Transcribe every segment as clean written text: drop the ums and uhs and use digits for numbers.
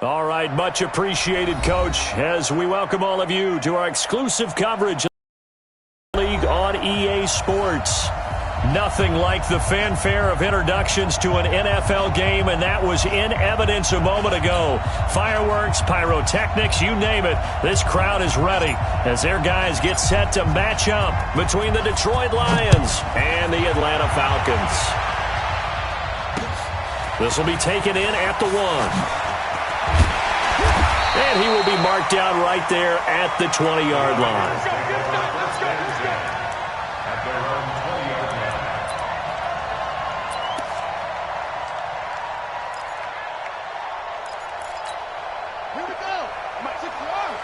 All right, much appreciated, Coach, as we welcome all of you to our exclusive coverage of the league on EA Sports. Nothing like the fanfare of introductions to an NFL game, and that was in evidence a moment ago. Fireworks, pyrotechnics, you name it. This crowd is ready as their guys get set to match up between the Detroit Lions and the Atlanta Falcons. This will be taken in at the 1. And he will be marked down right there at the 20-yard line. Here we go. I'm at 6 yards.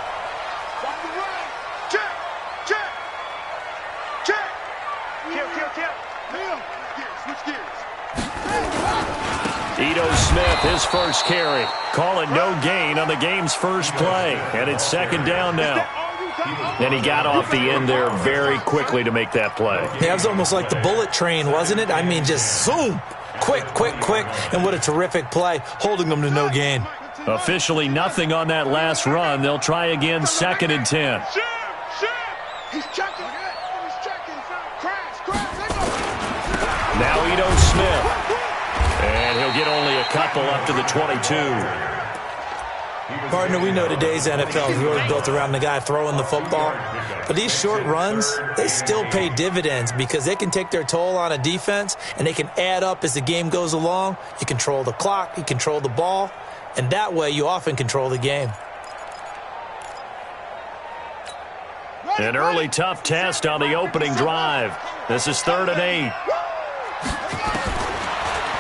Stop the run. Check. Check. Check. Kill. Liam. Switch gears. Ito Smith, his first carry. Call it no gain on the game's first play. And it's second down now. And he got off the end there very quickly to make that play. Yeah, it was almost like the bullet train, wasn't it? I mean, just zoom. Quick. And what a terrific play, holding them to no gain. Officially nothing on that last run. They'll try again, 2nd and 10. He's checking. Crash. Now Ito Smith. And he'll get only a couple up to the 22. Partner, we know today's NFL is really built around the guy throwing the football. But these short runs, they still pay dividends because they can take their toll on a defense, and they can add up as the game goes along. You control the clock, you control the ball, and that way you often control the game. An early tough test on the opening drive. This is 3rd and 8.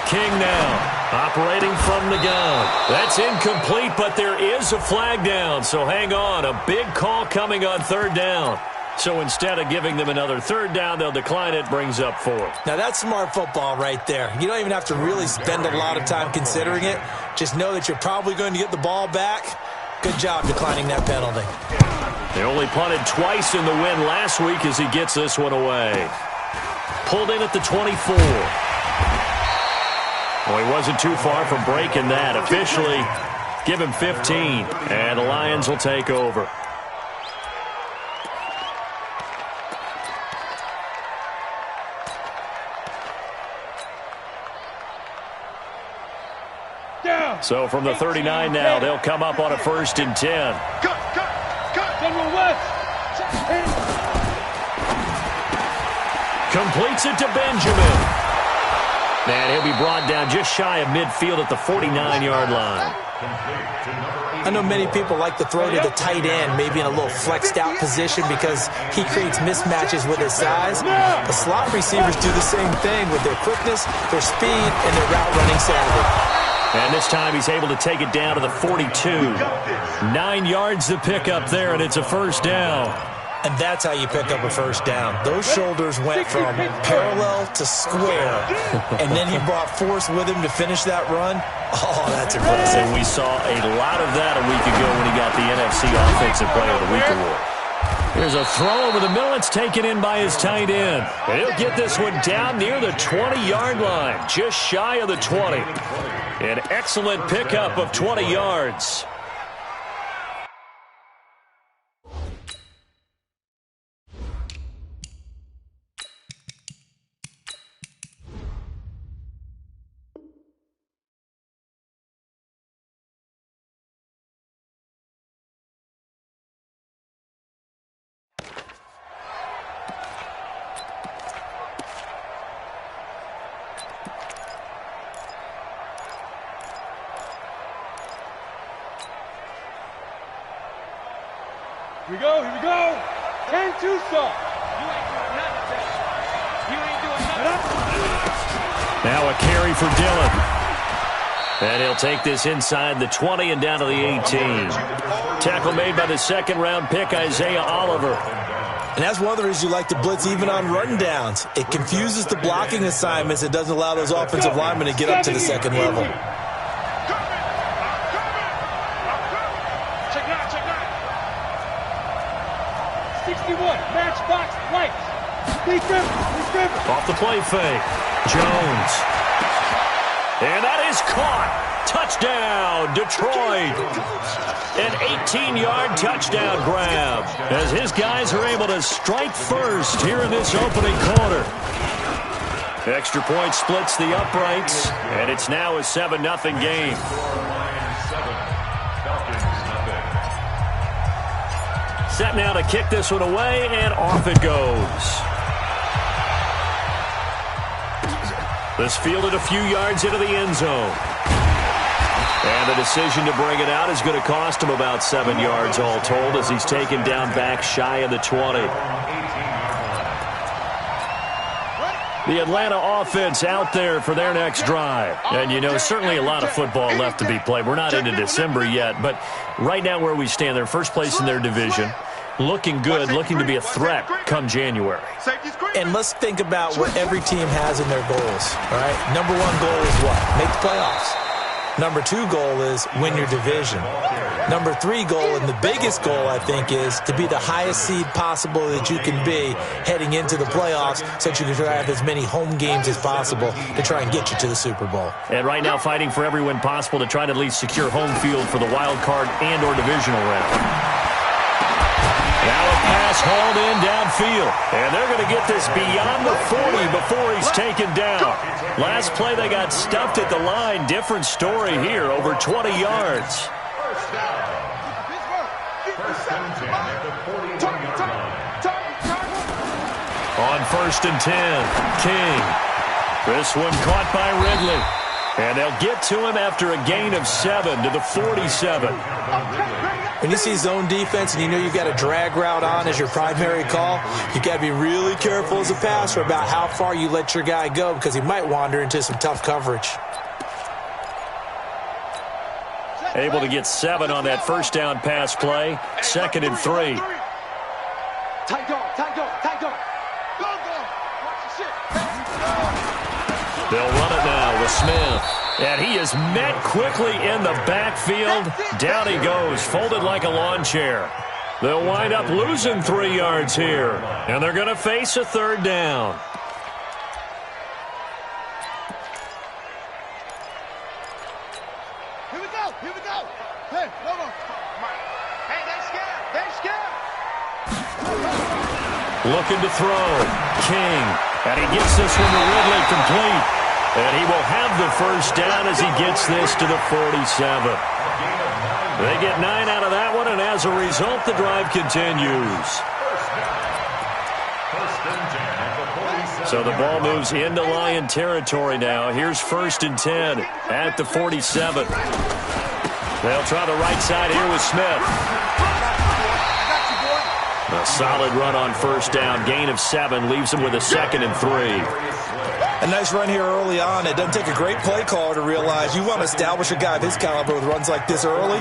King now, operating from the gun. That's incomplete, but there is a flag down, so hang on. A big call coming on 3rd down. So instead of giving them another 3rd down, they'll decline it, brings up 4. Now that's smart football right there. You don't even have to really spend a lot of time considering it. Just know that you're probably going to get the ball back. Good job declining that penalty. They only punted twice in the win last week as he gets this one away. Pulled in at the 24. Well, he wasn't too far from breaking that. Officially, give him 15, and the Lions will take over. So from the 39 now, they'll come up on a 1st and 10. Cut. General West. Completes it to Benjamin. And he'll be brought down just shy of midfield at the 49-yard line. I know many people like to throw to the tight end, maybe in a little flexed out position because he creates mismatches with his size. The slot receivers do the same thing with their quickness, their speed, and their route running savvy. And this time he's able to take it down to the 42. 9 yards to pick up there, and it's a 1st down. And that's how you pick up a 1st down. Those shoulders went from parallel to square, and then he brought force with him to finish that run. Oh, that's impressive. And we saw a lot of that a week ago when he got the NFC Offensive Player of the Week award. Here's a throw over the middle. It's taken in by his tight end. And he'll get this one down near the 20-yard line, just shy of the 20. An excellent pickup of 20 yards. Here we go. 10-2 You ain't doing nothing. Now a carry for Dillon. And he'll take this inside the 20 and down to the 18. Tackle made by the 2nd-round pick, Isaiah Oliver. And that's one of the reasons you like to blitz even on run downs. It confuses the blocking assignments. It doesn't allow those offensive linemen to get up to the 2nd level. Check it out. 61, matchbox lights. Off the play fake. Jones. And that is caught. Touchdown, Detroit. An 18-yard touchdown grab as his guys are able to strike first here in this opening quarter. Extra point splits the uprights, and it's now a 7-0 game. Set now to kick this one away, and off it goes. This fielded a few yards into the end zone. And the decision to bring it out is going to cost him about 7 yards all told as he's taken down back shy of the 20. The Atlanta offense out there for their next drive. And, you know, certainly a lot of football left to be played. We're not into December yet, but right now where we stand, they're first place in their division. Looking good, looking to be a threat come January. And let's think about what every team has in their goals, all right? Number one goal is what? Make the playoffs. Number two goal is win your division. Number three goal, and the biggest goal, I think, is to be the highest seed possible that you can be heading into the playoffs so that you can try to have as many home games as possible to try and get you to the Super Bowl. And right now fighting for every win possible to try to at least secure home field for the wild card and or divisional round. Now a pass hauled in downfield. And they're going to get this beyond the 40 before he's taken down. Last play they got stuffed at the line. Different story here, over 20 yards. On 1st and 10, King. This one caught by Ridley. And they'll get to him after a gain of 7 to the 47. When you see zone defense and you know you've got a drag route on as your primary call, you've got to be really careful as a passer about how far you let your guy go because he might wander into some tough coverage. Able to get 7 on that first down pass play. 2nd and 3. Tight dog, tight dog, tight dog. Go, go. Watch the shit. They'll run it now with Smith. And he is met quickly in the backfield. Down he goes, folded like a lawn chair. They'll wind up losing 3 yards here. And they're going to face a 3rd down. Here we go, here we go. Hey, no, no. Hey, they scared, they scared. Looking to throw. King. And he gets this one to Ridley complete. And he will have the first down as he gets this to the 47. They get 9 out of that one, and as a result, the drive continues. So the ball moves into Lion territory now. Here's 1st and 10 at the 47. They'll try the right side here with Smith. A solid run on 1st down. Gain of 7 leaves him with a 2nd and 3. A nice run here early on. It doesn't take a great play caller to realize you want to establish a guy of his caliber with runs like this early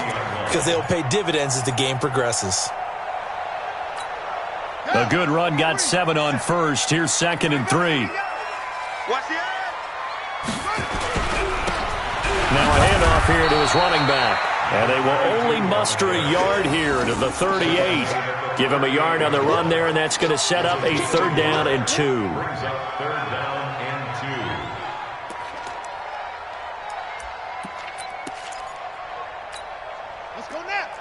because they'll pay dividends as the game progresses. A good run got 7 on 1st. Here's 2nd and 3. Now a handoff here to his running back. And they will only muster a yard here to the 38. Give him a yard on the run there, and that's going to set up a 3rd down and 2. Let's go next.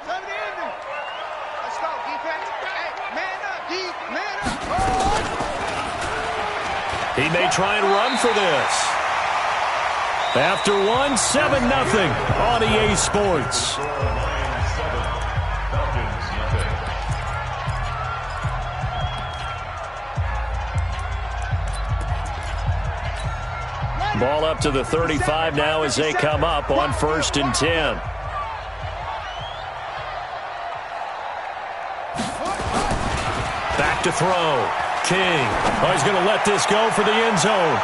7 to end. Let's go, defense. Hey, man up, D, man up. He may try and run for this. After 7-0 on EA Sports. Ball up to the 35 now as they come up on 1st and 10. Back to throw. King. Oh, he's going to let this go for the end zone.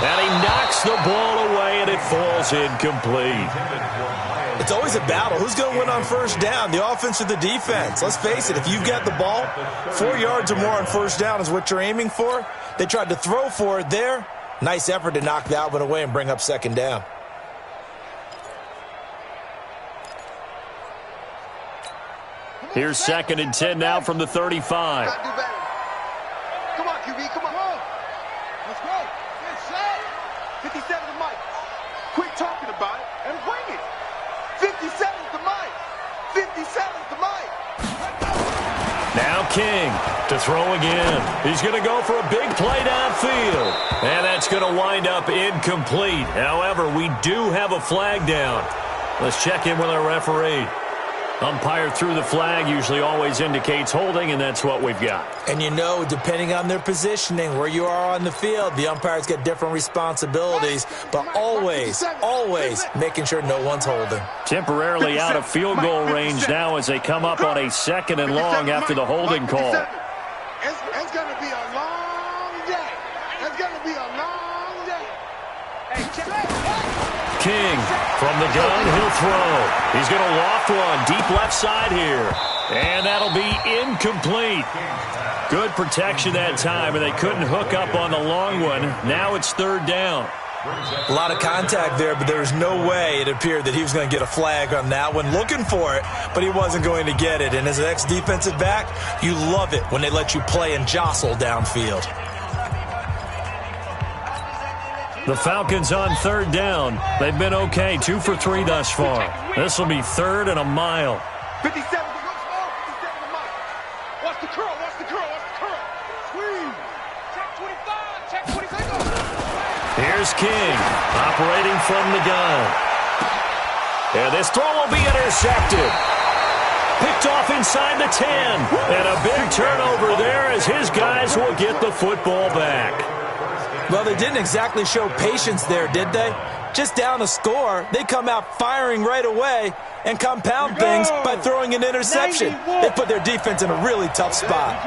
And he knocks the ball away, and it falls incomplete. It's always a battle. Who's going to win on 1st down, the offense or the defense? Let's face it, if you've got the ball, 4 yards or more on 1st down is what you're aiming for. They tried to throw for it there. Nice effort to knock that one away and bring up 2nd down. Here's 2nd and 10 now from the 35. Come on, QB, come on. Let's go. Get set. 57 to Mike. Quit talking about it and King to throw again. He's going to go for a big play downfield. And that's going to wind up incomplete. However, we do have a flag down. Let's check in with our referee. Umpire threw the flag, usually always indicates holding, and that's what we've got. And you know, depending on their positioning, where you are on the field, the umpires get different responsibilities, but always making sure no one's holding. Temporarily out of field goal range now as they come up on a 2nd and long after the holding call. It's going to be a long day. It's going to be a long day. King from the gun, he'll throw. He's going to loft one deep left side here. And that'll be incomplete. Good protection that time, and they couldn't hook up on the long one. Now it's 3rd down. A lot of contact there, but there was no way it appeared that he was going to get a flag on that one. Looking for it, but he wasn't going to get it. And as an ex-defensive back, you love it when they let you play and jostle downfield. The Falcons on 3rd down. They've been okay, 2 for 3 thus far. This will be 3rd and a mile. 57 to go small, 57 to Mike. Watch the curl, watch the curl, watch the curl. Squeeze. Check 25, check 26. Here's King, operating from the gun. And this throw will be intercepted. Picked off inside the 10. And a big turnover there as his guys will get the football back. Well, they didn't exactly show patience there, did they? Just down a score, they come out firing right away and compound things by throwing an interception. They put their defense in a really tough spot.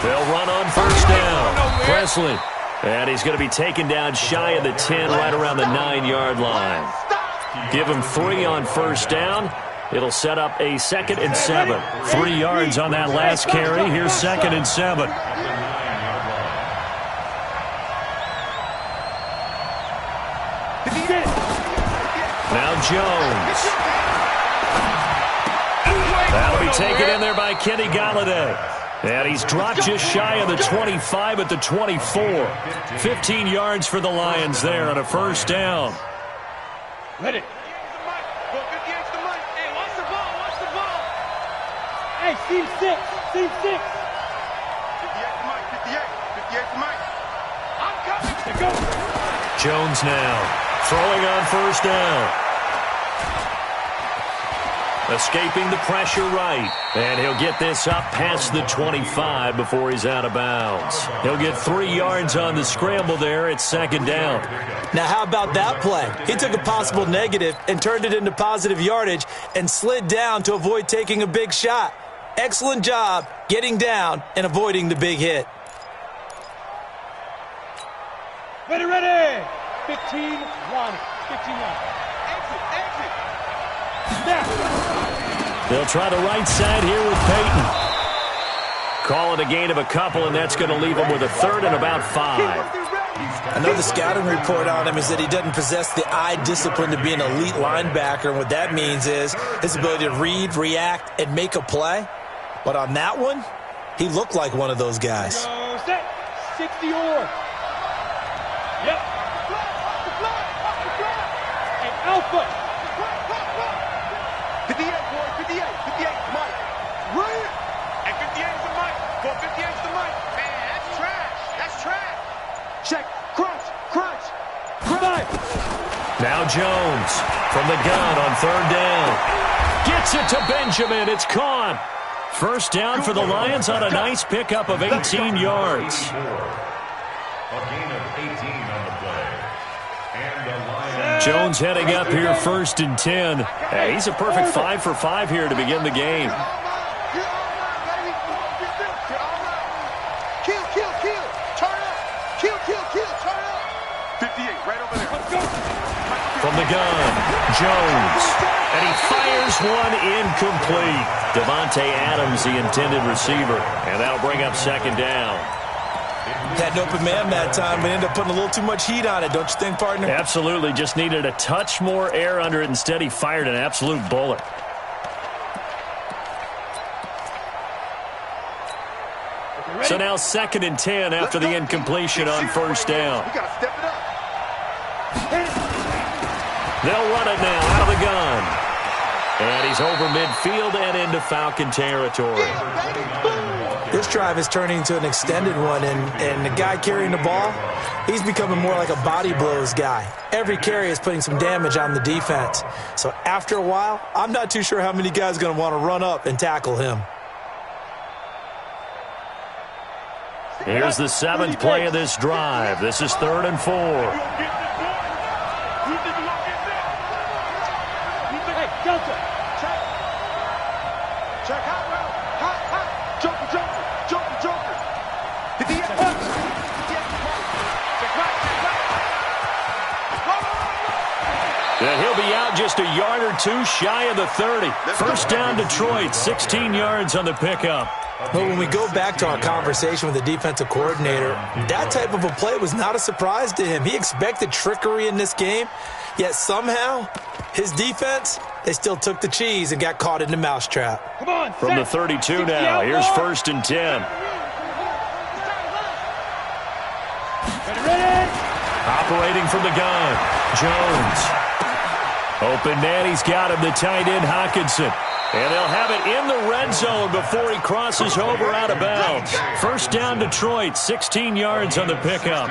They'll run on 1st down. Presley. And he's going to be taken down shy of the 10, right around the 9-yard line. Give him 3 on 1st down. It'll set up a 2nd and 7. 3 yards on that last carry. Here's 2nd and 7. Now Jones. That'll be taken in there by Kenny Galladay. And he's dropped just shy of the 25 at the 24. 15 yards for the Lions there on a 1st down. Ready. Hey, watch the ball, watch the ball. Hey, seam 6, seam 6. 58 to Mike, 58 to Mike. I'm coming. Go. Jones now. Throwing on 1st down. Escaping the pressure right. And he'll get this up past the 25 before he's out of bounds. He'll get 3 yards on the scramble there at 2nd down. Now, how about that play? He took a possible negative and turned it into positive yardage and slid down to avoid taking a big shot. Excellent job getting down and avoiding the big hit. Ready, ready. 15-1. 15-1. Exit. Snap. They'll try the right side here with Peyton. Call it a gain of a couple, and that's going to leave him with a 3rd and about 5. I know the scouting report on him is that he doesn't possess the eye discipline to be an elite linebacker, and what that means is his ability to read, react, and make a play. But on that one, he looked like one of those guys. Set. 60 or. Yep. And Alpha. 58, boy. 58, Mike. Right. And 58 is the Mike. 58 is the Mike. Man, that's trash. Check. Crunch. Now Jones from the gun on 3rd down. Gets it to Benjamin. It's caught. 1st down for the Lions on a nice pickup of 18 yards. A gain of 18 on the play. And the Lions. Jones heading up here 1st and 10. Hey, he's a perfect 5 for 5 here to begin the game. From the gun, Jones. And he fires one incomplete. Devontae Adams, the intended receiver. And that'll bring up 2nd down. Had an open man that time, but ended up putting a little too much heat on it, don't you think, partner? Absolutely. Just needed a touch more air under it. Instead, he fired an absolute bullet. So now 2nd and 10 after the incompletion on 1st down. We got to step it up. They'll run it now out of the gun. And he's over midfield and into Falcon territory. This drive is turning into an extended one, and the guy carrying the ball, he's becoming more like a body blows guy. Every carry is putting some damage on the defense. So after a while, I'm not too sure how many guys are going to want to run up and tackle him. Here's the 7th play of this drive. This is 3rd and 4. Check hot route. Hot. Joker. Hit the check right. And he'll be out just a yard or two shy of the 30. First down Detroit, 16 yards on the pickup. But when we go back to our conversation with the defensive coordinator, that type of a play was not a surprise to him. He expected trickery in this game, yet somehow his defense, they still took the cheese and got caught in the mousetrap. Come on, from the 32 now. Here's 1st and 10. Ready. Operating from the gun, Jones. Open man, he's got him, the tight end Hockenson. And they'll have it in the red zone before he crosses over out of bounds. First down Detroit, 16 yards on the pickup.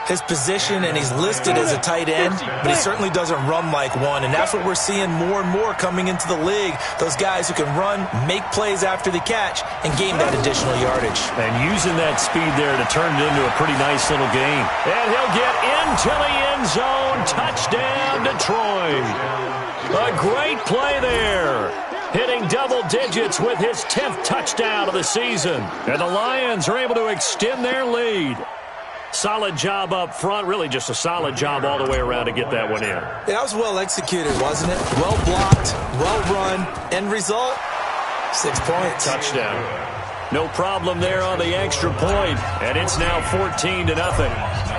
His position, and he's listed as a tight end, but he certainly doesn't run like one, and that's what we're seeing more and more coming into the league. Those guys who can run, make plays after the catch, and gain that additional yardage. And using that speed there to turn it into a pretty nice little game. And he'll get into the end zone. Touchdown, Detroit. A great play there. Hitting double digits with his 10th touchdown of the season. And the Lions are able to extend their lead. Solid job up front. Really just a solid job all the way around to get that one in. That was well executed, wasn't it? Well blocked, well run. End result, 6 points. Touchdown. No problem there on the extra point. And it's now 14-0.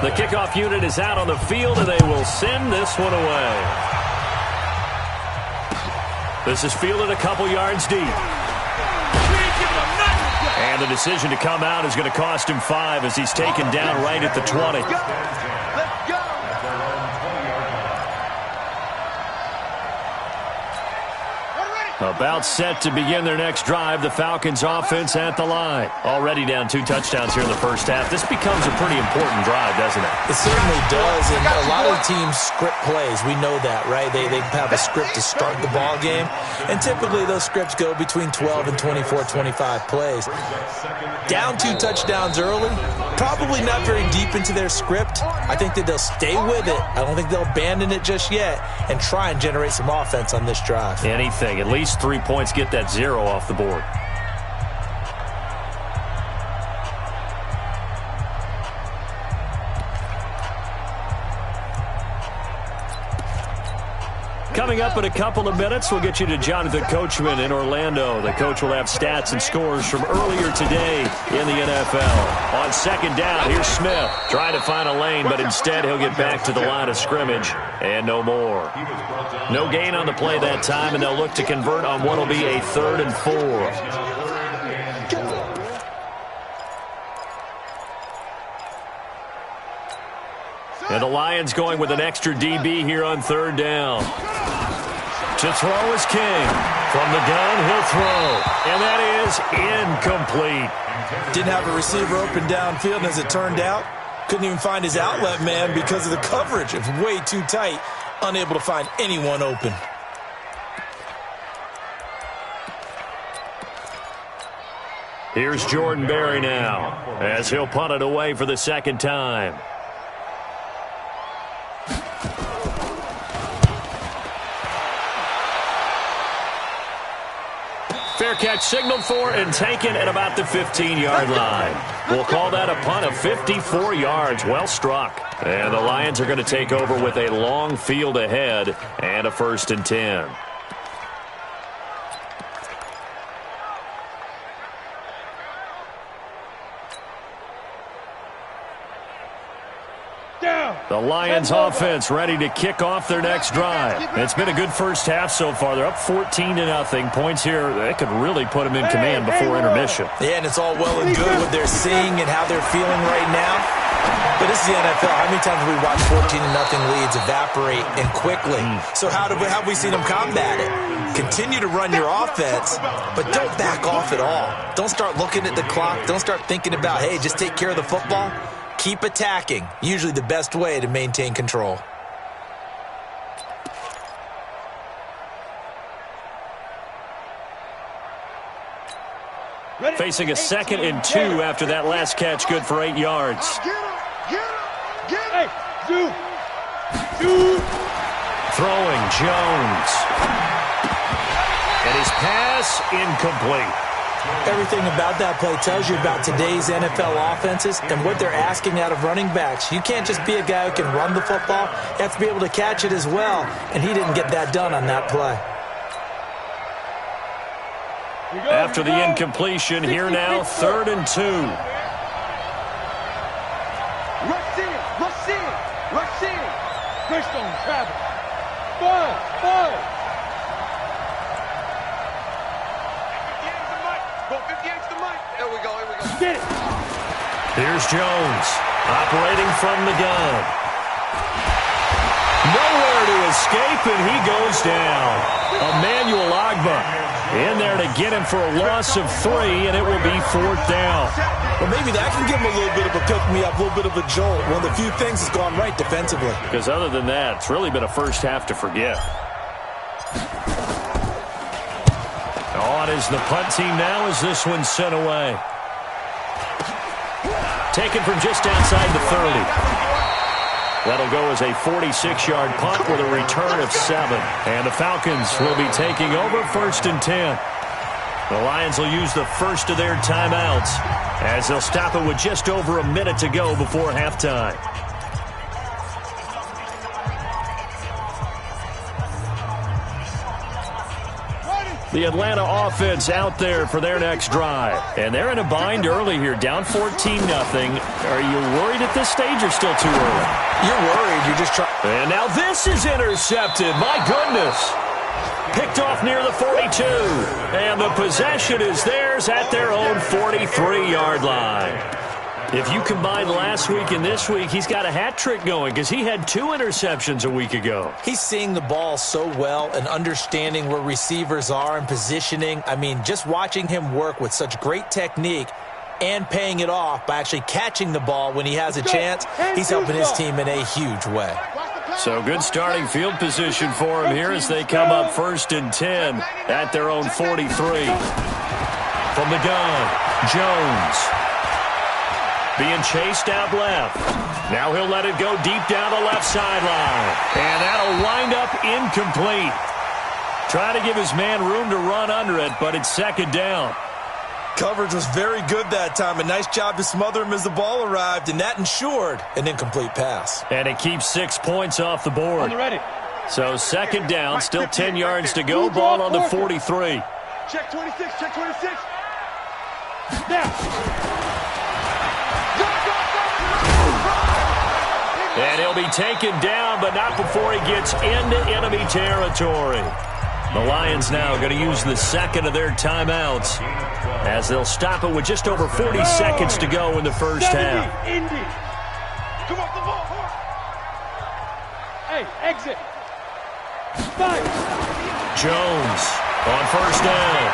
The kickoff unit is out on the field, and they will send this one away. This is fielded a couple yards deep. And the decision to come out is going to cost him 5 as he's taken down right at the 20. Let's go. About set to begin their next drive, the Falcons offense at the line. Already down 2 touchdowns here in the first half. This becomes a pretty important drive, doesn't it? It certainly does, and a lot of teams script plays. We know that, right? They have a script to start the ball game, and typically those scripts go between 12 and 24, 25 plays. Down 2 touchdowns early, probably not very deep into their script. I think that they'll stay with it. I don't think they'll abandon it just yet and try and generate some offense on this drive. Anything, at least 3 points, get that 0 off the board. Coming up in a couple of minutes, we'll get you to Jonathan Coachman in Orlando. The coach will have stats and scores from earlier today in the NFL. On second down, here's Smith trying to find a lane, but instead he'll get back to the line of scrimmage and no more. No gain on the play that time, and they'll look to convert on what will be a 3rd and 4. And the Lions going with an extra DB here on 3rd down. To throw is King. From the gun, he'll throw. And that is incomplete. Didn't have a receiver open downfield, and as it turned out, couldn't even find his outlet man because of the coverage. It was way too tight, unable to find anyone open. Here's Jordan Berry now, as he'll punt it away for the 2nd time. Fair catch signaled for and taken at about the 15-yard line. We'll call that a punt of 54 yards. Well struck. And the Lions are going to take over with a long field ahead and a 1st and 10. The Lions offense ready to kick off their next drive. It's been a good first half so far. They're up 14-0. Points here, that could really put them in command before intermission. Yeah, and it's all well and good what they're seeing and how they're feeling right now. But this is the NFL. How many times have we watched 14-0 leads evaporate and quickly? So how have we seen them combat it? Continue to run your offense, but don't back off at all. Don't start looking at the clock. Don't start thinking about, hey, just take care of the football. Keep attacking. Usually the best way to maintain control. Facing a 2nd and 2 after that last catch, good for 8 yards. Throwing Jones. And his pass incomplete. Everything about that play tells you about today's NFL offenses and what they're asking out of running backs. You can't just be a guy who can run the football. You have to be able to catch it as well, and he didn't get that done on that play. After the incompletion, here now, 3rd and 2. Rush in. Greystone, travel. 5. There we go. Get it. Here's Jones, operating from the gun. Nowhere to escape, and he goes down. Emmanuel Ogbah in there to get him for a loss of 3, and it will be 4th down. Well, maybe that can give him a little bit of a pick-me-up, a little bit of a jolt. One of the few things that's gone right defensively. Because other than that, it's really been a first half to forget. On is the punt team now as this one's sent away. Taken from just outside the 30. That'll go as a 46-yard punt with a return of 7. And the Falcons will be taking over 1st and 10. The Lions will use the first of their timeouts as they'll stop it with just over a minute to go before halftime. The Atlanta offense out there for their next drive. And they're in a bind early here, down 14-0. Are you worried at this stage or still too early? You're worried. You're just trying. And now this is intercepted. My goodness. Picked off near the 42. And the possession is theirs at their own 43-yard line. If you combine last week and this week, he's got a hat trick going because he had 2 interceptions a week ago. He's seeing the ball so well and understanding where receivers are and positioning. I mean, just watching him work with such great technique and paying it off by actually catching the ball when he has a chance, he's helping his team in a huge way. So good starting field position for him here as they come up 1st and 10 at their own 43. From the gun, Jones. Being chased out left. Now he'll let it go deep down the left sideline. And that'll wind up incomplete. Trying to give his man room to run under it, but it's 2nd down. Coverage was very good that time. A nice job to smother him as the ball arrived, and that ensured an incomplete pass. And it keeps 6 points off the board. On the ready. So 2nd down, still 10 yards to go. Ball on the 43. Check 26, check 26. Now. And he'll be taken down, but not before he gets into enemy territory. The Lions now going to use the 2nd of their timeouts as they'll stop it with just over 40 seconds to go in the first half. Come off the ball. Hey, exit. 5. Jones on 1st down.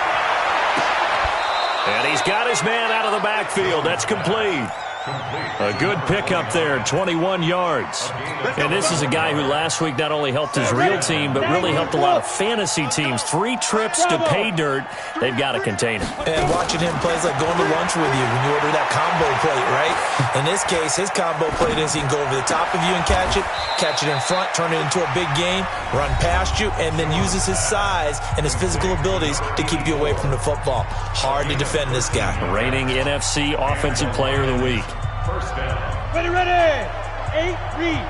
And he's got his man out of the backfield. That's complete. A good pickup there, 21 yards. And this is a guy who last week not only helped his real team, but really helped a lot of fantasy teams. 3 trips to pay dirt. They've got to contain him. And watching him play is like going to lunch with you when you order that combo plate, right? In this case, his combo plate is he can go over the top of you and catch it in front, turn it into a big gain, run past you, and then uses his size and his physical abilities to keep you away from the football. Hard to defend this guy. Reigning NFC Offensive Player of the Week. Ready. 8, read.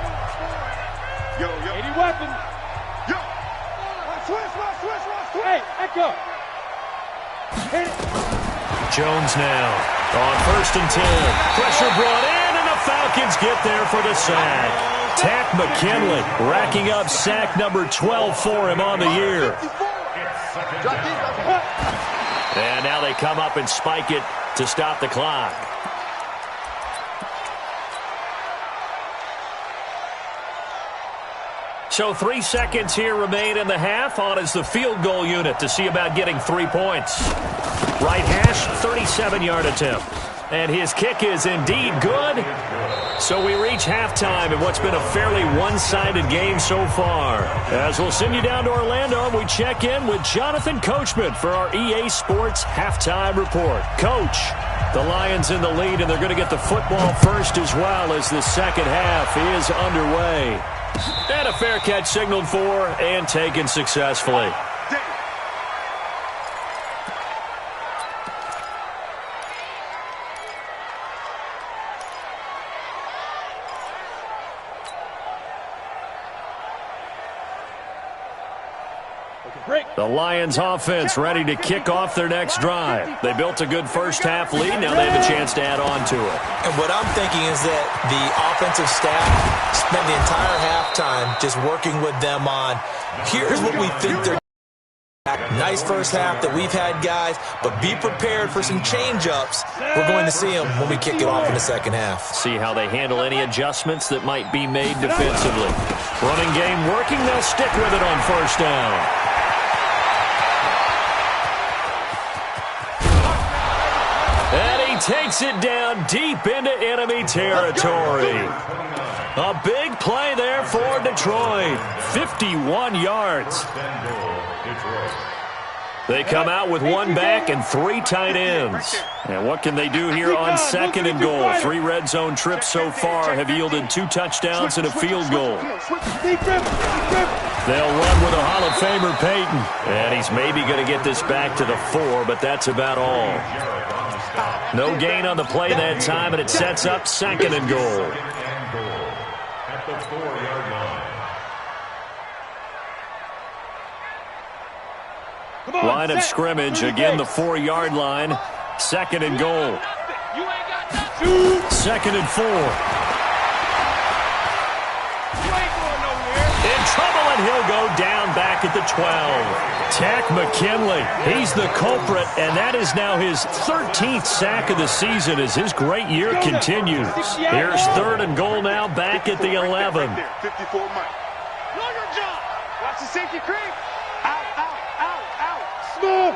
Yo. 80 weapon. Yo. Switch. Hey, echo. Hit it. Jones now on 1st and 10. Pressure brought in, and the Falcons get there for the sack. Tack McKinley racking up sack number 12 for him on the year. And now they come up and spike it to stop the clock. So 3 seconds here remain in the half. On is the field goal unit to see about getting 3 points. Right hash, 37-yard attempt. And his kick is indeed good. So we reach halftime in what's been a fairly one-sided game so far. As we'll send you down to Orlando, we check in with Jonathan Coachman for our EA Sports Halftime Report. Coach, the Lions in the lead, and they're going to get the football first as well as the second half is underway. And a fair catch signaled for and taken successfully. The Lions offense ready to kick off their next drive. They built a good first half lead. Now they have a chance to add on to it. And what I'm thinking is that the offensive staff spent the entire halftime just working with them on, here's what we think they're doing. Nice first half that we've had, guys, but be prepared for some change-ups. We're going to see them when we kick it off in the second half. See how they handle any adjustments that might be made defensively. Running game working. They'll stick with it on first down. And he takes it down deep into enemy territory. A big play there for Detroit. 51 yards. They come out with one back and 3 tight ends. And what can they do here on second and goal? 3 red zone trips so far have yielded 2 touchdowns and a field goal. They'll run with a Hall of Famer, Peyton. And he's maybe going to get this back to the 4, but that's about all. No gain on the play that time, and it sets up second and goal. At the 4-yard line. Line of scrimmage, again the 4-yard line. Second and goal. Second and 4. In trouble, and he'll go down back at the 12. Tack McKinley, he's the culprit, and that is now his 13th sack of the season as his great year continues. Here's third and goal now, back at the 11. 54 Mike. Know your job. Watch the safety creep. Out. Smooth.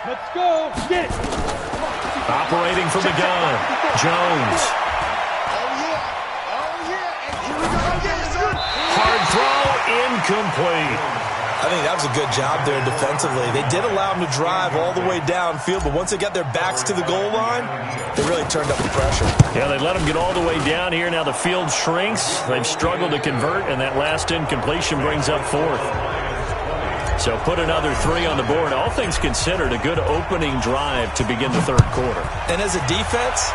Let's go. Get it. Operating from the gun, Jones. Hard throw, incomplete. I think that was a good job there defensively. They did allow them to drive all the way downfield, but once they got their backs to the goal line, they really turned up the pressure. Yeah, they let them get all the way down here. Now the field shrinks. They've struggled to convert, and that last incompletion brings up 4th. So put another 3 on the board. All things considered, a good opening drive to begin the third quarter. And as a defense,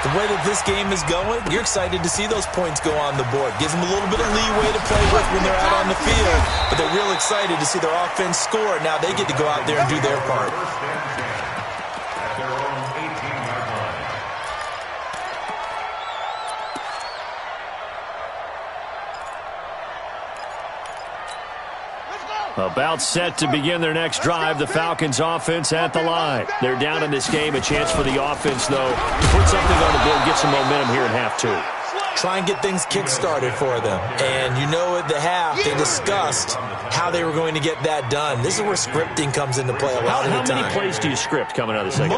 the way that this game is going, you're excited to see those points go on the board. Gives them a little bit of leeway to play with when they're out on the field, but they're real excited to see their offense score. Now they get to go out there and do their part. At their own 18-yard line. About set to begin their next drive, the Falcons offense at the line. They're down in this game. A chance for the offense, though, to put something on the board, get some momentum here in half 2. Try and get things kick-started for them. And you know at the half, they discussed how they were going to get that done. This is where scripting comes into play a lot of the time. How many plays do you script coming out of the second?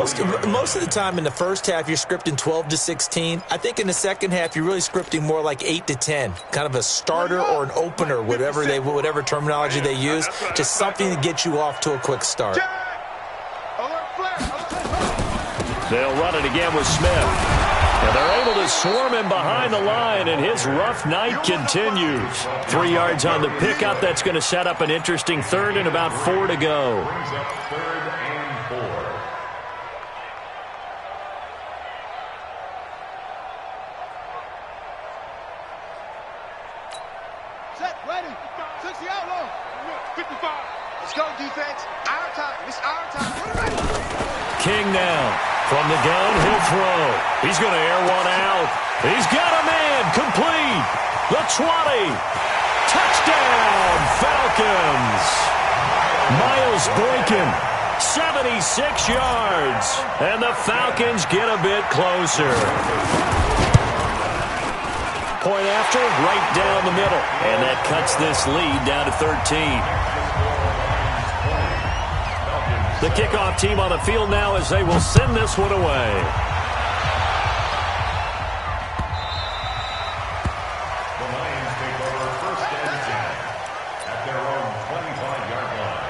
Most of the time in the first half, you're scripting 12 to 16. I think in the second half, you're really scripting more like 8 to 10. Kind of a starter or an opener, whatever terminology they use. Just something to get you off to a quick start. They'll run it again with Smith. And they're able to swarm him behind the line, and his rough night continues. 3 yards on the pickup. That's going to set up an interesting third and about 4 to go. Brings up 3rd and 4. Set, ready. 60 out low. 55. Let's go, defense. Our time. It's our time. King now. From the gun, he'll throw. He's going to air one out. He's got a man. Complete. The 20. Touchdown, Falcons. Miles Boykin, 76 yards. And the Falcons get a bit closer. Point after, right down the middle. And that cuts this lead down to 13. The kickoff team on the field now as they will send this one away. The Lions take over first and 10 at their own 25-yard line.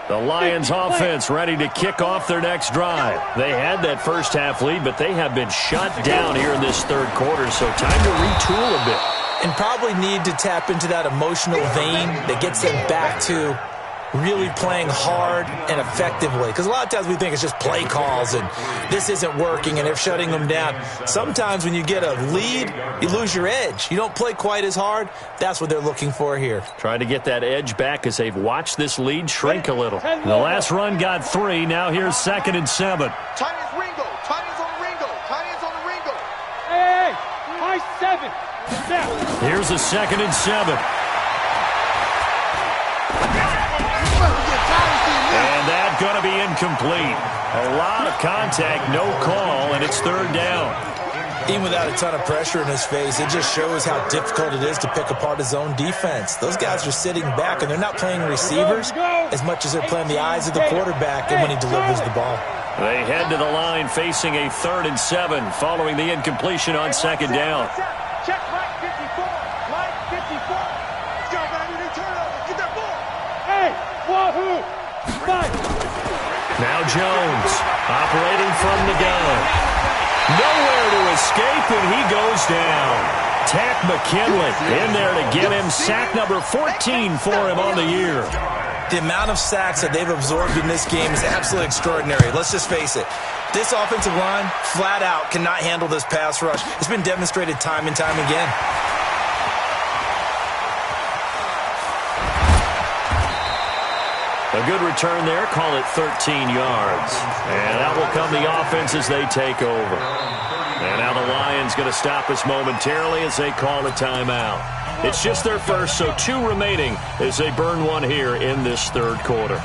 The Lions offense ready to kick off their next drive. They had that first half lead, but they have been shut down here in this third quarter, so time to retool a bit. And probably need to tap into that emotional vein that gets them back to really playing hard and effectively. Because a lot of times we think it's just play calls and this isn't working and they're shutting them down. Sometimes when you get a lead, you lose your edge. You don't play quite as hard. That's what they're looking for here. Trying to get that edge back as they've watched this lead shrink a little. The last run got 3. Now here's 2nd and 7. Titans Ringo. Titans on the Ringo. Titans on the Ringo. Hey, high 7. Here's a 2nd and 7. And that's going to be incomplete. A lot of contact, no call, and it's 3rd down. Even without a ton of pressure in his face, it just shows how difficult it is to pick apart his own defense. Those guys are sitting back, and they're not playing receivers as much as they're playing the eyes of the quarterback and when he delivers the ball. They head to the line facing a 3rd and 7 following the incompletion on 2nd down. Check Mike 54. Mike 54. Let's go, baby. New turnover. Get that ball. Hey, wahoo. Mike. Now Jones operating from the gun. Nowhere to escape, and he goes down. Tack McKinley in there to get him sack number 14 for him on the year. The amount of sacks that they've absorbed in this game is absolutely extraordinary. Let's just face it. This offensive line, flat out, cannot handle this pass rush. It's been demonstrated time and time again. A good return there. Call it 13 yards. And out will come the offense as they take over. And now the Lions going to stop us momentarily as they call a timeout. It's just their first, so 2 remaining as they burn one here in this third quarter.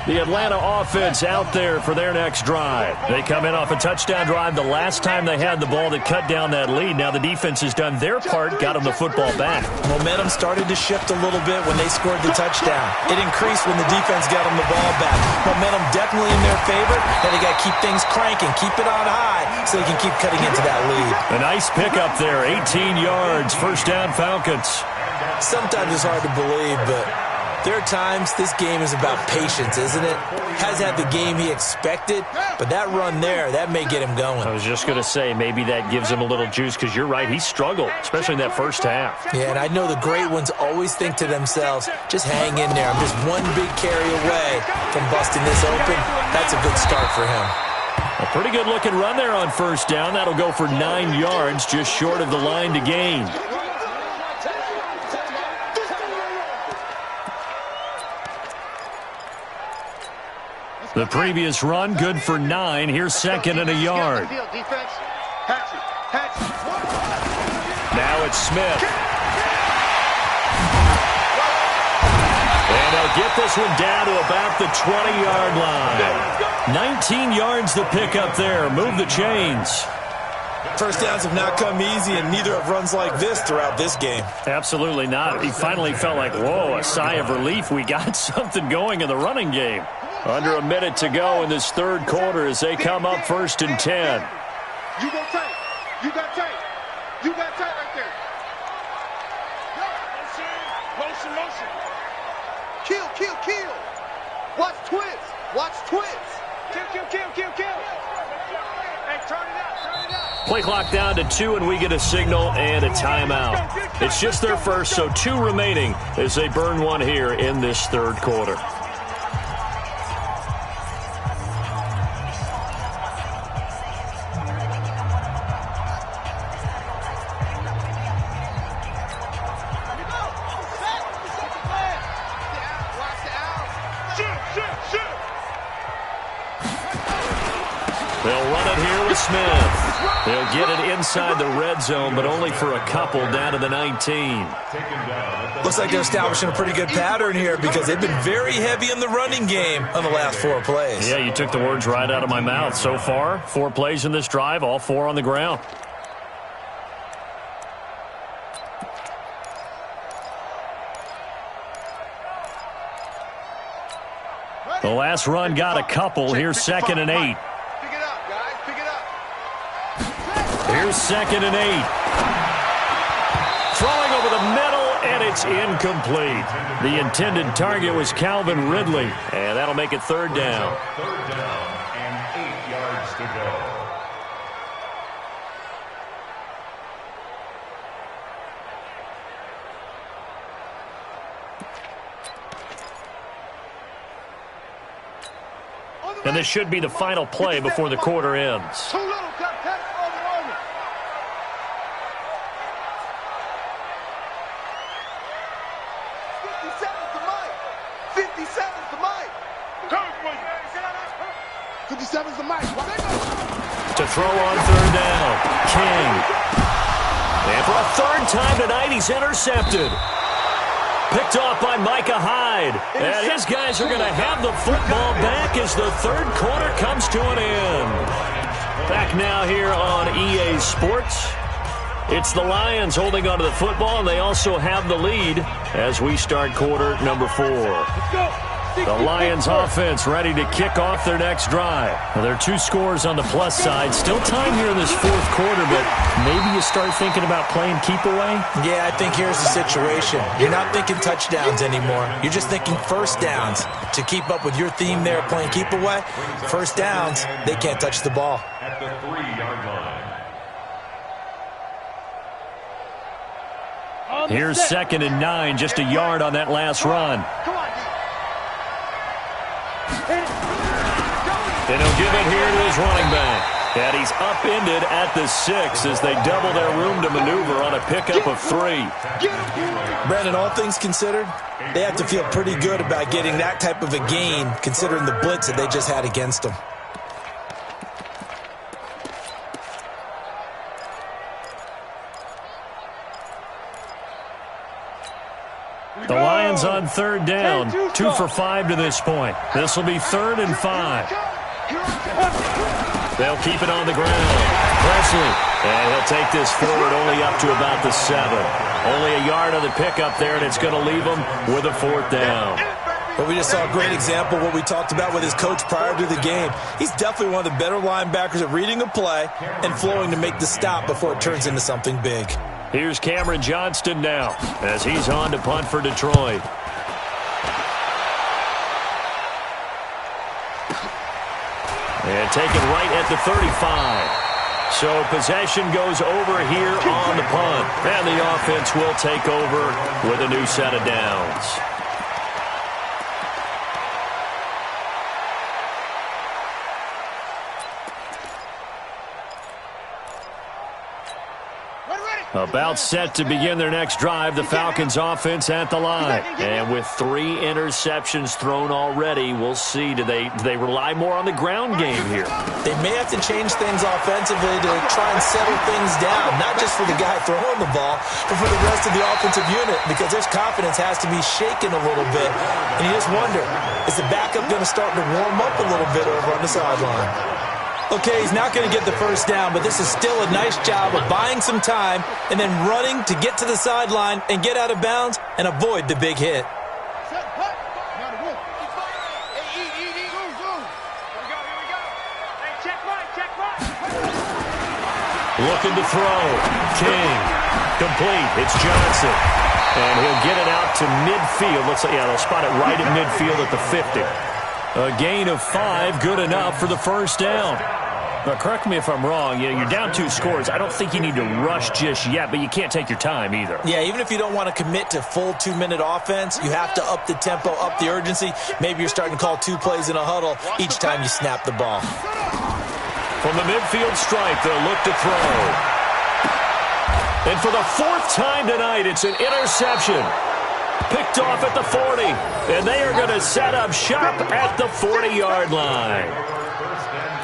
The Atlanta offense out there for their next drive. They come in off a touchdown drive the last time they had the ball that cut down that lead. Now the defense has done their part, got them the football back. Momentum started to shift a little bit when they scored the touchdown. It increased when the defense got them the ball back. Momentum definitely in their favor. Now they got to keep things cranking, keep it on high so they can keep cutting into that lead. A nice pickup there, 18 yards, first down Falcons. Sometimes it's hard to believe, but there are times this game is about patience, isn't it? Has had the game he expected, but that run there, that may get him going. I was just going to say, maybe that gives him a little juice because you're right, he struggled, especially in that first half. Yeah, and I know the great ones always think to themselves, just hang in there. I'm just one big carry away from busting this open. That's a good start for him. A pretty good-looking run there on first down. That'll go for 9 yards, just short of the line to gain. The previous run, good for 9. Here's 2nd and a yard. Now it's Smith. And they'll get this one down to about the 20-yard line. 19 yards to pick up there. Move the chains. First downs have not come easy, and neither have runs like this throughout this game. Absolutely not. He finally felt like, whoa, a sigh of relief. We got something going in the running game. Under a minute to go in this third quarter as they come up 1st and 10. You go tight. You got tight. You got tight right there. Motion, motion. Kill, kill, kill. Watch twins. Watch twins. Kill, kill, kill, kill, kill. Hey, turn it out, turn it out. Play clock down to 2, and we get a signal and a timeout. It's just their first, so 2 remaining as they burn one here in this third quarter. to Smith. They'll get it inside the red zone, but only for a couple down to the 19. Looks like they're establishing a pretty good pattern here because they've been very heavy in the running game on the last 4 plays. Yeah, you took the words right out of my mouth. So far, 4 plays in this drive, all 4 on the ground. The last run got a couple. Here's 2nd and 8. Pick it up, guys. Pick it up. Here's 2nd and 8. Throwing over the middle, and it's incomplete. The intended target was Calvin Ridley, and that'll make it 3rd down. 3rd down and 8 yards to go. And this should be the final play before the quarter ends. Too little, cut, over. 57's the mic. 57's the mic. 57's the mic. To throw on 3rd down, King. And for a 3rd time tonight, he's intercepted. Picked off by Micah Hyde. And his guys are going to have the football back as the 3rd quarter comes to an end. Back now here on EA Sports. It's the Lions holding onto the football, and they also have the lead as we start quarter number 4. The Lions offense ready to kick off their next drive. Now, there are 2 scores on the plus side. Still time here in this 4th quarter, but maybe you start thinking about playing keep away? Yeah, I think here's the situation. You're not thinking touchdowns anymore. You're just thinking 1st downs. To keep up with your theme there, playing keep away, 1st downs, they can't touch the ball. At the 3-yard line. Here's 2nd and 9, just a yard on that last run. And he'll give it here to his running back. And he's upended at the 6 as they double their room to maneuver on a pickup of 3. Brandon, all things considered, they have to feel pretty good about getting that type of a gain considering the blitz that they just had against them. The Lions on 3rd down, 2 for 5 to this point. This will be 3rd and 5. They'll keep it on the ground. Presley, and he'll take this forward only up to about the 7. Only a yard on the pickup there, and it's going to leave him with a 4th down. But we just saw a great example of what we talked about with his coach prior to the game. He's definitely one of the better linebackers at reading a play and flowing to make the stop before it turns into something big. Here's Cameron Johnston now as he's on to punt for Detroit. And taken right at the 35. So possession goes over here on the punt. And the offense will take over with a new set of downs. About set to begin their next drive, the Falcons offense at the line. And with 3 interceptions thrown already, we'll see. Do they rely more on the ground game here? They may have to change things offensively to try and settle things down, not just for the guy throwing the ball, but for the rest of the offensive unit, because their confidence has to be shaken a little bit. And you just wonder, is the backup going to start to warm up a little bit over on the sideline? Okay, he's not going to get the 1st down, but this is still a nice job of buying some time and then running to get to the sideline and get out of bounds and avoid the big hit. Looking to throw. King. Complete. It's Johnson. And he'll get it out to midfield. Looks like, yeah, they'll spot it right at midfield at the 50. A gain of 5, good enough for the 1st down. Now, correct me if I'm wrong. You're down 2 scores. I don't think you need to rush just yet, but you can't take your time either. Yeah, even if you don't want to commit to full 2-minute offense, you have to up the tempo, up the urgency. Maybe you're starting to call 2 plays in a huddle each time you snap the ball. From the midfield stripe, they'll look to throw. And for the 4th time tonight, it's an interception. Picked off at the 40. And they are going to set up shop at the 40-yard line.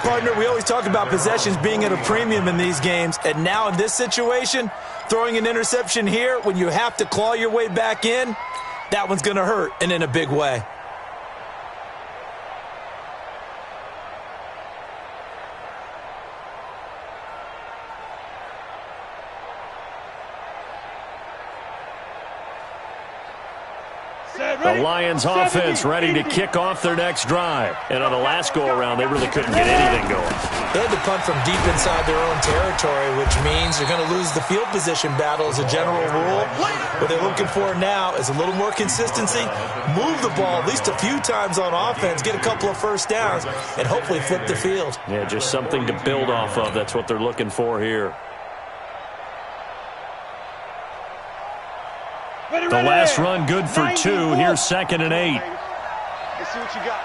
partner, we always talk about possessions being at a premium in these games, and now in this situation, throwing an interception here when you have to claw your way back in, that one's going to hurt, and in a big way. The Lions offense ready to kick off their next drive. And on the last go-around, they really couldn't get anything going. They had to punt from deep inside their own territory, which means they're going to lose the field position battle as a general rule. What they're looking for now is a little more consistency, move the ball at least a few times on offense, get a couple of first downs, and hopefully flip the field. Yeah, just something to build off of. That's what they're looking for here. The last run good for 2. Here's 2nd and 8. Let's see what you got.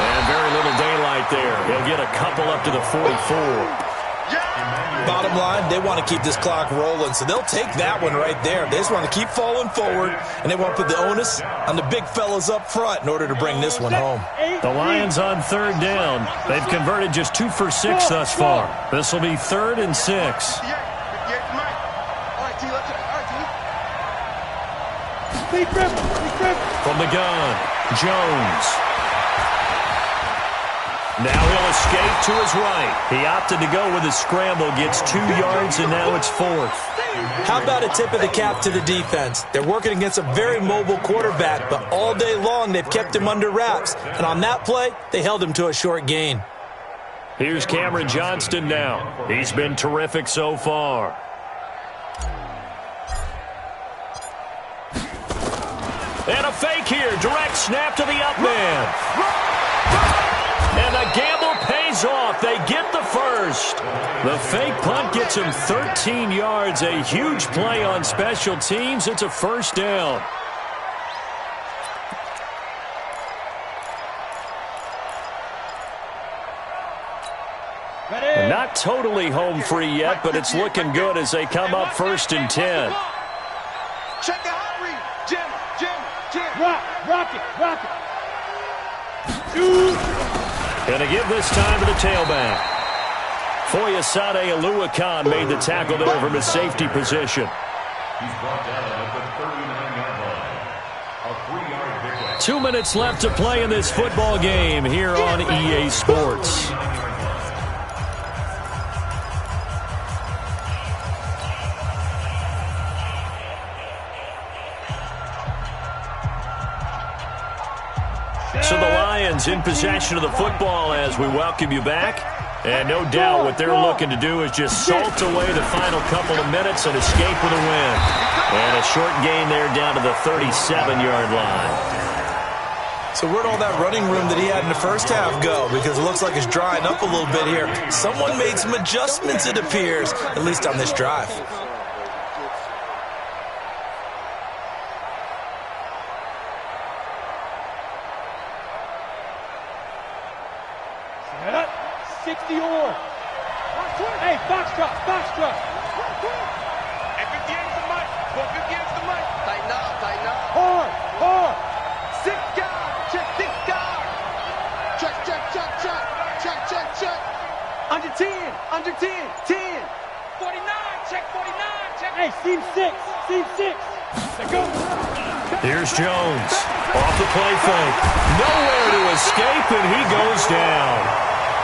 And very little daylight there. He'll get a couple up to the 44. Bottom line, they want to keep this clock rolling, so they'll take that one right there. They just want to keep falling forward, and they want to put the onus on the big fellas up front in order to bring this one home. The Lions on 3rd down. They've converted just 2 for 6 thus far. This will be 3rd and 6. 58 to Mike. All right, T, let's go. All right, T. From the gun, Jones. Now he'll escape to his right. He opted to go with a scramble, gets 2 yards, and now it's 4th. How about a tip of the cap to the defense? They're working against a very mobile quarterback, but all day long they've kept him under wraps. And on that play, they held him to a short gain. Here's Cameron Johnston now. He's been terrific so far. And a fake here. Direct snap to the up man. And the gamble pays off. They get the first. The fake punt gets him 13 yards. A huge play on special teams. It's a first down. Not totally home free yet, but it's looking good as they come up 1st and 10. Check the hot read. Jim. Rock it. Gonna give this time to the tailback. Foyesade Aluakan made the tackle there from his safety position. He's brought down at the 39-yard line. A 3-yard pickup. 2 minutes left to play in this football game here on EA Sports. So the Lions in possession of the football as we welcome you back. And no doubt what they're looking to do is just salt away the final couple of minutes and escape with a win. And a short gain there down to the 37-yard line. So where'd all that running room that he had in the first half go? Because it looks like it's drying up a little bit here. Someone made some adjustments, it appears, at least on this drive. Hey, Foxtrot. Hey, 58's the mic. 58's the mic. Tighten up. Hard. 6 guard. Check 6 guard. Check. Under 10. 10. 49. Check 49. Hey, seam 6. Let's go. Here's Jones. Off the play fake. Nowhere to escape, and he goes down.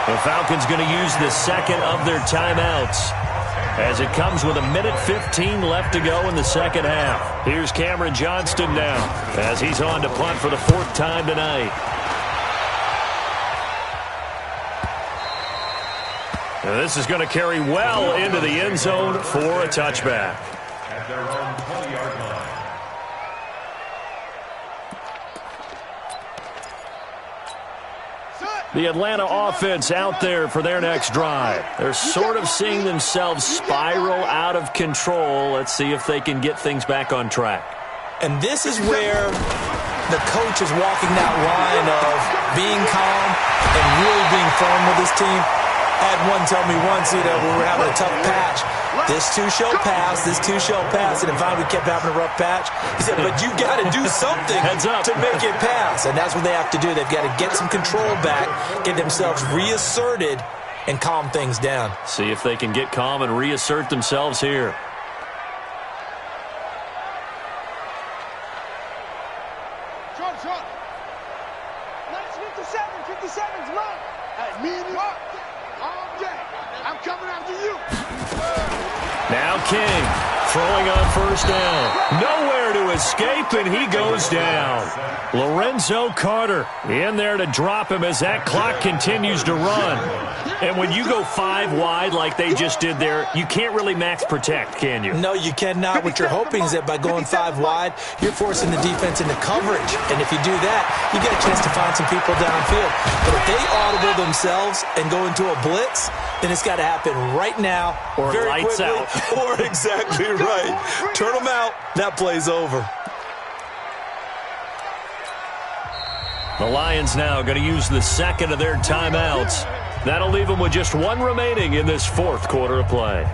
The Falcons going to use the second of their timeouts as it comes with 1:15 left to go in the second half. Here's Cameron Johnston now as he's on to punt for the 4th time tonight. And this is going to carry well into the end zone for a touchback. At their own 20-yard line. The Atlanta offense out there for their next drive. They're sort of seeing themselves spiral out of control. Let's see if they can get things back on track. And this is where the coach is walking that line of being calm and really being firm with his team. I had one tell me once, when we were having a tough patch, This too shall pass. This too shall pass. And finally we kept having a rough patch. He said, but you got to do something to make it pass. And that's what they have to do. They've got to get some control back, get themselves reasserted, and calm things down. See if they can get calm and reassert themselves here. Short. Nice 57's mine. Hey, me and you all day. I'm coming after you. Now King throwing on first down. Nowhere to escape, and he goes down. Lorenzo Carter in there to drop him as that clock continues to run. And when you go 5 wide like they just did there, you can't really max protect, can you? No, you cannot. What you're hoping is that by going 5 wide, you're forcing the defense into coverage. And if you do that, you get a chance to find some people downfield. But if they audible themselves and go into a blitz, then it's got to happen right now, or very lights quickly, out. Or exactly right. Turn them out. That play's over. The Lions now going to use the second of their timeouts. That'll leave them with just 1 remaining in this 4th quarter of play.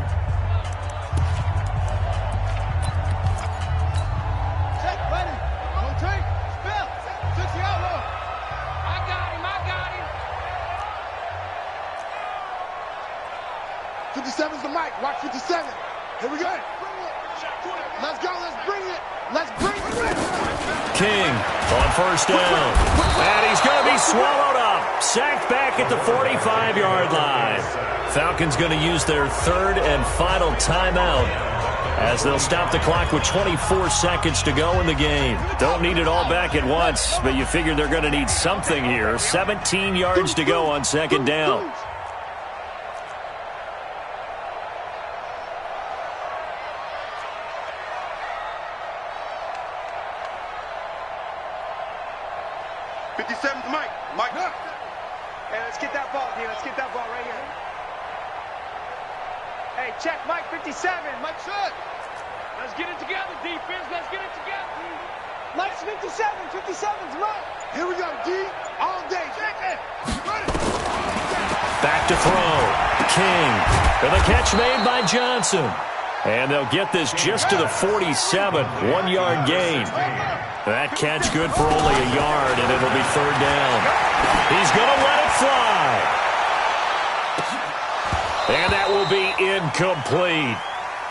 Check, buddy. Don't take. Spell. 60 outlaw. I got him. 57's the mic. Watch 57. Here we go. Let's go. Let's bring it. Let's bring it. King on first down. And he's going to be swallowed up. Sacked back at the 45-yard line. Falcons going to use their 3rd and final timeout as they'll stop the clock with 24 seconds to go in the game. Don't need it all back at once, but you figure they're going to need something here. 17 yards to go on 2nd down. Mike. Hey, let's get that ball here. Let's get that ball right here. Hey, check Mike 57. Mike should. Let's get it together, defense. Let's get it together. Mike's 57. 57's Mike. Here we go, D. All day. Check it. Back to throw. King for the catch made by Johnson. And they'll get this just to the 47. 1-yard gain. That catch good for only a yard, and it'll be 3rd down. He's going to let it fly. And that will be incomplete.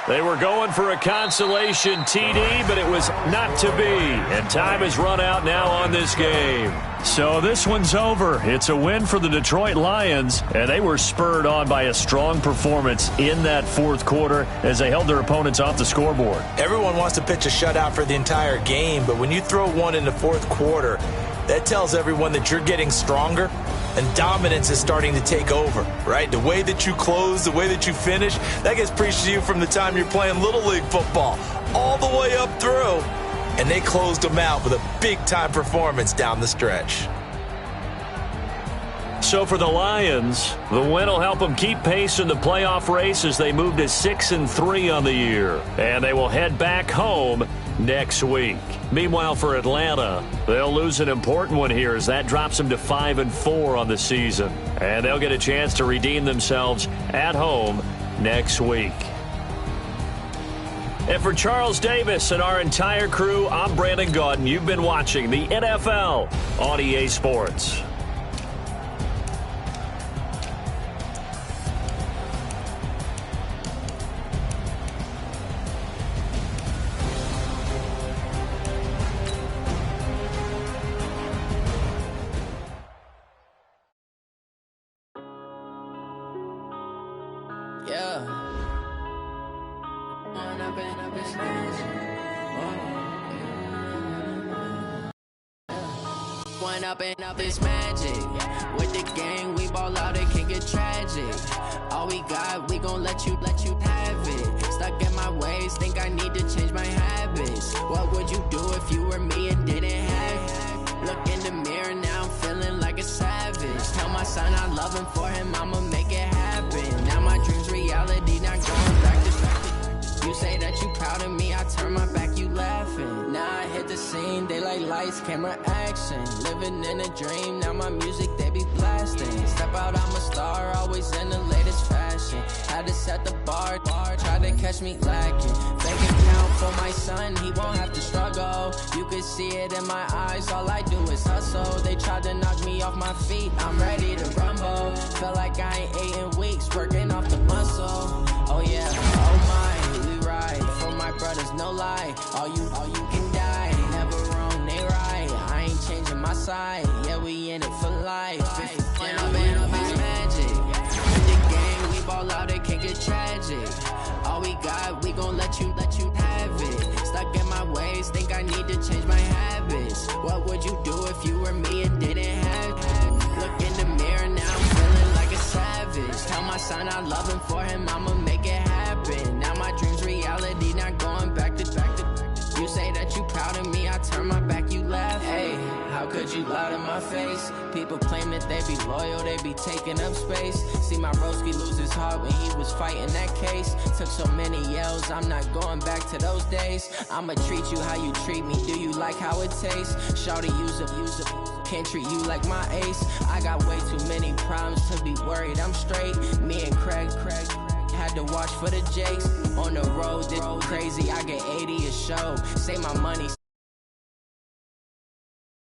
They were going for a consolation TD, but it was not to be. And time has run out now on this game. So this one's over. It's a win for the Detroit Lions, and they were spurred on by a strong performance in that 4th quarter as they held their opponents off the scoreboard. Everyone wants to pitch a shutout for the entire game, but when you throw one in the 4th quarter, that tells everyone that you're getting stronger and dominance is starting to take over, right? The way that you close, the way that you finish, that gets preached to you from the time you're playing Little League football all the way up through. And they closed them out with a big-time performance down the stretch. So for the Lions, the win will help them keep pace in the playoff race as they move to 6-3 on the year. And they will head back home next week. Meanwhile, for Atlanta, they'll lose an important one here as that drops them to 5-4 on the season. And they'll get a chance to redeem themselves at home next week. And for Charles Davis and our entire crew, I'm Brandon Gaudin. You've been watching the NFL on EA Sports. Up is magic. With the gang, we ball out, it can get tragic. All we got, we gon' let you have it. Stuck in my ways, think I need to change my habits. What would you do if you were me and didn't have it? Look in the mirror, now I'm feeling like a savage. Tell my son I love him, for him I'ma make it happen. Now my dream's reality, not going back to you say that you proud of me, I turn my back, you laughing. Now I hit the scene, they like lights, camera, action. Living in a dream, now my music, they be blasting. Step out, I'm a star, always in the latest fashion. Had to set the bar, try to to catch me lacking. Bank account for my son, he won't have to struggle. You could see it in my eyes, all I do is hustle. They tried to knock me off my feet, I'm ready to rumble. Felt like I ain't ate in weeks, working off the muscle. Oh yeah, oh my, we ride for my brothers, no lie. All you can die, never wrong, they right. I ain't changing my side, yeah, we in it for life. It's magic. With the game, we ball out, it can't get tragic. All we got, we gon' let you have it. Stuck in my ways, think I need to change my habits. What would you do if you were me and didn't have it? Look in the mirror, now I'm feeling like a savage. Tell my son I love him, for him I'ma make it happen. Now my dream's reality, not going back to. You say that you proud of me, I turn my back, you laugh. Hey, how could you lie to my face? People claim that they be loyal, they be taking up space. See my broski lose his heart when he was fighting that case. Took so many yells, I'm not going back to those days. I'ma treat you how you treat me, do you like how it tastes? Shawty, use up, can't treat you like my ace. I got way too many problems to be worried, I'm straight. Me and Craig had to watch for the Jakes. On the road, this crazy, I get 80 a show. Say my money.